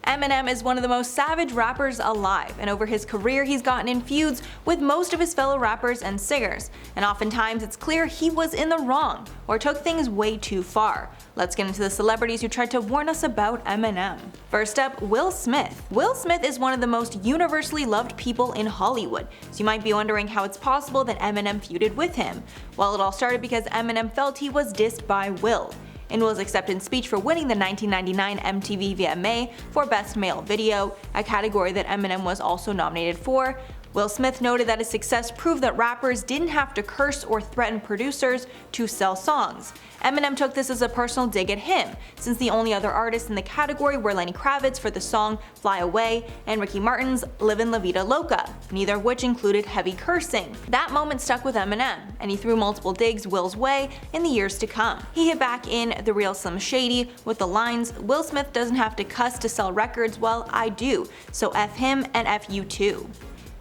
Eminem is one of the most savage rappers alive, and over his career he's gotten in feuds with most of his fellow rappers and singers, and oftentimes it's clear he was in the wrong or took things way too far. Let's get into the celebrities who tried to warn us about Eminem. First up, Will Smith. Will Smith is one of the most universally loved people in Hollywood, so you might be wondering how it's possible that Eminem feuded with him. Well, it all started because Eminem felt he was dissed by Will. In Will's acceptance speech for winning the 1999 MTV VMA for Best Male Video, a category that Eminem was also nominated for, Will Smith noted that his success proved that rappers didn't have to curse or threaten producers to sell songs. Eminem took this as a personal dig at him, since the only other artists in the category were Lenny Kravitz for the song Fly Away and Ricky Martin's Livin' La Vida Loca, neither of which included heavy cursing. That moment stuck with Eminem, and he threw multiple digs Will's way in the years to come. He hit back in The Real Slim Shady with the lines, "Will Smith doesn't have to cuss to sell records, well I do, so F him and F you too."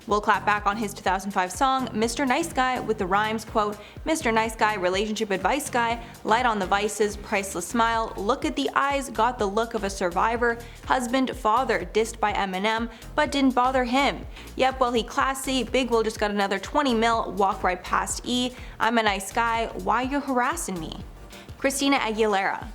Will clapped back on his 2005 song Mr. Nice Guy with the rhymes, quote, "Mr. Nice Guy, relationship advice guy, light on the vices, priceless smile, look at the eyes, got the look of a survivor, husband, father, dissed by Eminem, but didn't bother him. Yep, well he classy, Big Will just got another 20 mil, walk right past E, I'm a nice guy, why you harassing me?" Christina Aguilera.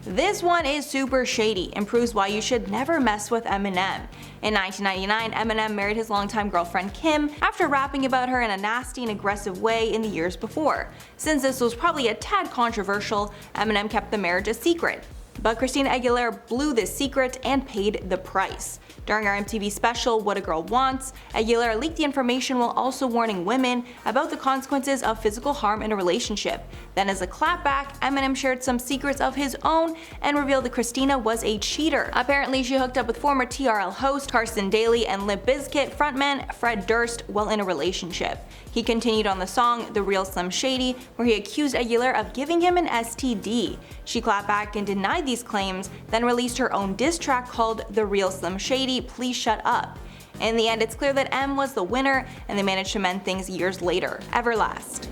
This one is super shady and proves why you should never mess with Eminem. In 1999, Eminem married his longtime girlfriend Kim after rapping about her in a nasty and aggressive way in the years before. Since this was probably a tad controversial, Eminem kept the marriage a secret. But Christina Aguilera blew this secret and paid the price. During our MTV special What a Girl Wants, Aguilera leaked the information while also warning women about the consequences of physical harm in a relationship. Then as a clapback, Eminem shared some secrets of his own and revealed that Christina was a cheater. Apparently she hooked up with former TRL host Carson Daly and Limp Bizkit frontman Fred Durst while in a relationship. He continued on the song The Real Slim Shady, where he accused Aguilera of giving him an STD. She clapped back and denied these claims, then released her own diss track called The Real Slim Shady, Please Shut Up. In the end, it's clear that M was the winner, and they managed to mend things years later. Everlast.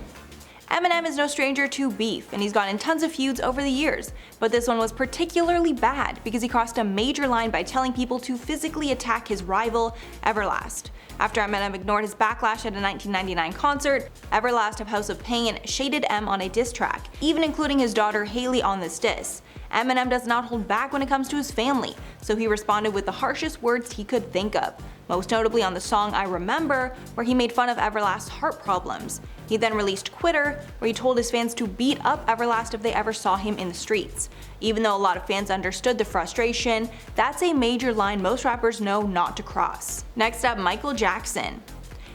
Eminem is no stranger to beef, and he's gotten in tons of feuds over the years, but this one was particularly bad because he crossed a major line by telling people to physically attack his rival, Everlast. After Eminem ignored his backlash at a 1999 concert, Everlast of House of Pain shaded M on a diss track, even including his daughter Haley on this diss. Eminem does not hold back when it comes to his family, so he responded with the harshest words he could think of, most notably on the song I Remember, where he made fun of Everlast's heart problems. He then released Quitter, where he told his fans to beat up Everlast if they ever saw him in the streets. Even though a lot of fans understood the frustration, that's a major line most rappers know not to cross. Next up, Michael Jackson.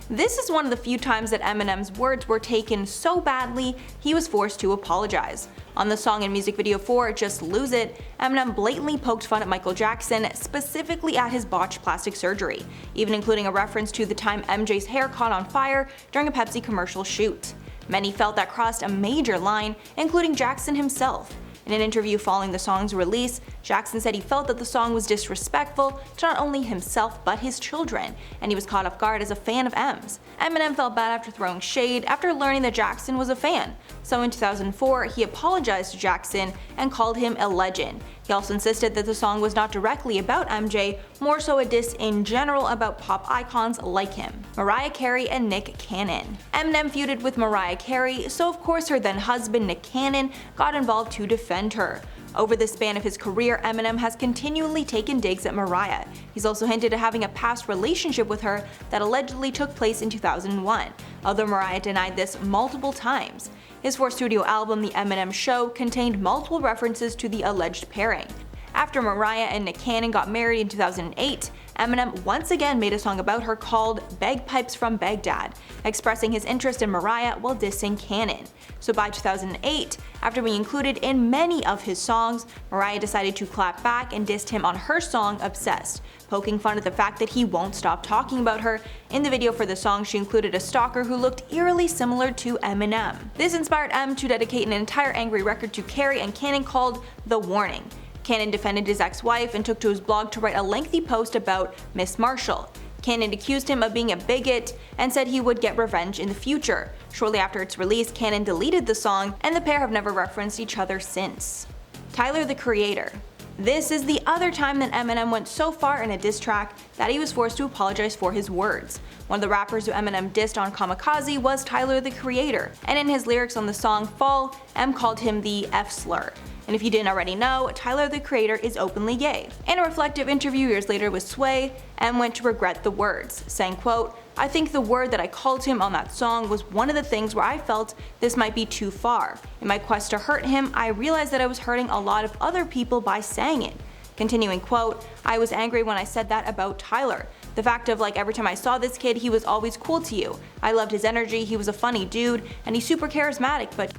This is one of the few times that Eminem's words were taken so badly he was forced to apologize. On the song and music video for Just Lose It, Eminem blatantly poked fun at Michael Jackson, specifically at his botched plastic surgery, even including a reference to the time MJ's hair caught on fire during a Pepsi commercial shoot. Many felt that crossed a major line, including Jackson himself. In an interview following the song's release, Jackson said he felt that the song was disrespectful to not only himself but his children, and he was caught off guard as a fan of M's. Eminem felt bad after throwing shade after learning that Jackson was a fan, so in 2004 he apologized to Jackson and called him a legend. He also insisted that the song was not directly about MJ, more so a diss in general about pop icons like him. Mariah Carey and Nick Cannon. Eminem feuded with Mariah Carey, so of course her then husband Nick Cannon got involved to defend her. Over the span of his career, Eminem has continually taken digs at Mariah. He's also hinted at having a past relationship with her that allegedly took place in 2001, although Mariah denied this multiple times. His fourth studio album, The Eminem Show, contained multiple references to the alleged pairing. After Mariah and Nick Cannon got married in 2008, Eminem once again made a song about her called Bagpipes from Baghdad, expressing his interest in Mariah while dissing Cannon. So by 2008, after being included in many of his songs, Mariah decided to clap back and dissed him on her song Obsessed, poking fun at the fact that he won't stop talking about her. In the video for the song, she included a stalker who looked eerily similar to Eminem. This inspired M to dedicate an entire angry record to Carey and Cannon called The Warning. Cannon defended his ex-wife and took to his blog to write a lengthy post about Miss Marshall. Cannon accused him of being a bigot and said he would get revenge in the future. Shortly after its release, Cannon deleted the song, and the pair have never referenced each other since. Tyler the Creator. This is the other time that Eminem went so far in a diss track that he was forced to apologize for his words. One of the rappers who Eminem dissed on Kamikaze was Tyler the Creator, and in his lyrics on the song Fall, M called him the F-slur. And if you didn't already know, Tyler the Creator is openly gay. In a reflective interview years later with Sway, M went to regret the words, saying, quote, "I think the word that I called him on that song was one of the things where I felt this might be too far. In my quest to hurt him, I realized that I was hurting a lot of other people by saying it." Continuing, quote, "I was angry when I said that about Tyler. The fact of like every time I saw this kid, he was always cool to you. I loved his energy, he was a funny dude, and he's super charismatic, but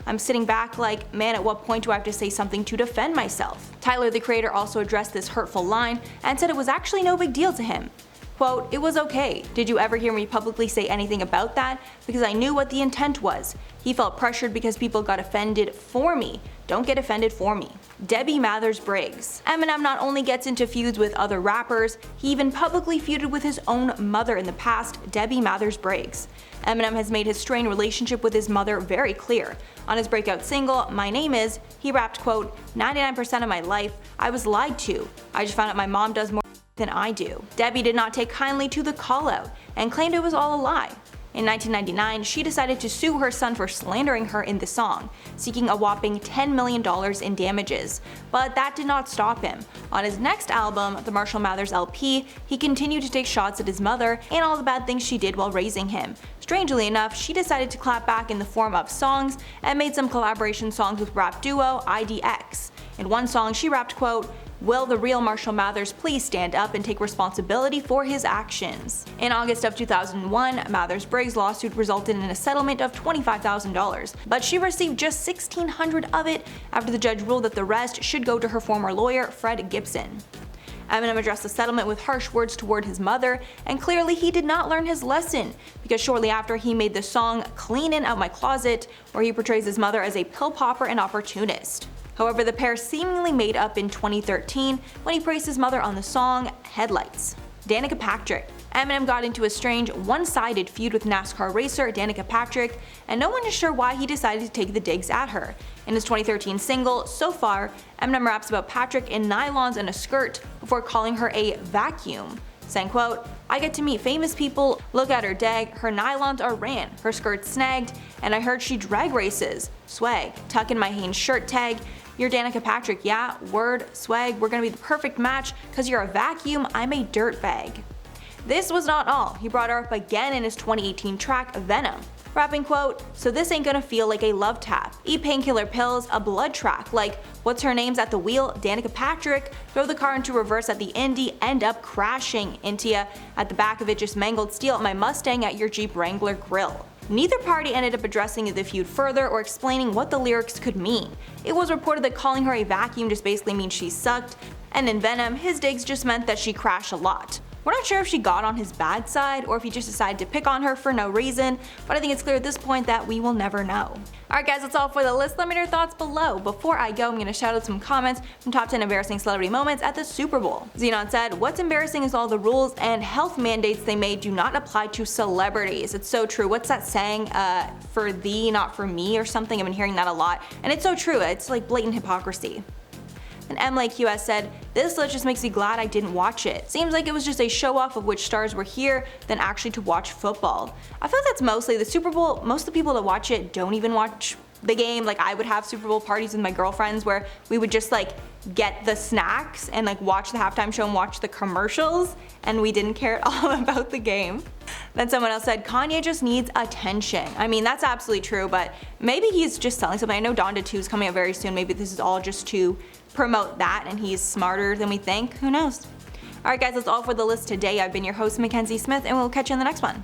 I'm sitting back like, man, at what point do I have to say something to defend myself?" Tyler the Creator also addressed this hurtful line and said it was actually no big deal to him. Quote, "It was okay. Did you ever hear me publicly say anything about that? Because I knew what the intent was. He felt pressured because people got offended for me. Don't get offended for me." Debbie Matthers-Briggs. Eminem not only gets into feuds with other rappers, he even publicly feuded with his own mother in the past, Debbie Matthers-Briggs. Eminem has made his strained relationship with his mother very clear. On his breakout single, My Name Is, he rapped, quote, "99% of my life, I was lied to. I just found out my mom does more than I do." Debbie did not take kindly to the call out and claimed it was all a lie. In 1999, she decided to sue her son for slandering her in the song, seeking a whopping $10 million in damages. But that did not stop him. On his next album, the Marshall Mathers LP, he continued to take shots at his mother and all the bad things she did while raising him. Strangely enough, she decided to clap back in the form of songs and made some collaboration songs with rap duo IDX. In one song, she rapped, quote, "Will the real Marshall Mathers please stand up and take responsibility for his actions?" In August of 2001, Matthers-Briggs' lawsuit resulted in a settlement of $25,000, but she received just $1,600 of it after the judge ruled that the rest should go to her former lawyer, Fred Gibson. Eminem addressed the settlement with harsh words toward his mother, and clearly he did not learn his lesson, because shortly after he made the song Cleanin' Out My Closet, where he portrays his mother as a pill popper and opportunist. However, the pair seemingly made up in 2013 when he praised his mother on the song Headlights. Danica Patrick. Eminem got into a strange, one-sided feud with NASCAR racer Danica Patrick, and no one is sure why he decided to take the digs at her. In his 2013 single, So Far, Eminem raps about Patrick in nylons and a skirt before calling her a vacuum, saying, quote, "I get to meet famous people, look at her dag, her nylons are ran, her skirt's snagged, and I heard she drag races. Swag, tuck in my Hanes shirt tag. You're Danica Patrick, yeah, word, swag, we're gonna be the perfect match, cause you're a vacuum, I'm a dirtbag." This was not all. He brought her up again in his 2018 track Venom, rapping, quote, "So this ain't gonna feel like a love tap. Eat painkiller pills, a blood track, like what's her name's at the wheel, Danica Patrick, throw the car into reverse at the Indy, end up crashing into ya, at the back of it just mangled steel, my Mustang at your Jeep Wrangler grill." Neither party ended up addressing the feud further or explaining what the lyrics could mean. It was reported that calling her a vacuum just basically means she sucked, and in Venom, his digs just meant that she crashed a lot. We're not sure if she got on his bad side or if he just decided to pick on her for no reason, but I think it's clear at this point that we will never know. Alright guys, that's all for the list. Let me know your thoughts below. Before I go, I'm going to shout out some comments from top 10 embarrassing celebrity moments at the Super Bowl. Xenon said, "What's embarrassing is all the rules and health mandates they made do not apply to celebrities." It's so true. What's that saying? For thee, not for me or something? I've been hearing that a lot. And it's so true. It's like blatant hypocrisy. And MLakeUS said, "This list just makes me glad I didn't watch it. Seems like it was just a show off of which stars were here than actually to watch football." I feel like that's mostly the Super Bowl. Most of the people that watch it don't even watch the game. Like I would have Super Bowl parties with my girlfriends where we would just like get the snacks and like watch the halftime show and watch the commercials, and we didn't care at all about the game. Then someone else said, "Kanye just needs attention." I mean, that's absolutely true, but maybe he's just selling something. I know Donda 2 is coming out very soon. Maybe this is all just to promote that and he's smarter than we think. Who knows? Alright guys, that's all for the list today. I've been your host, Mackenzie Smith, and we'll catch you in the next one.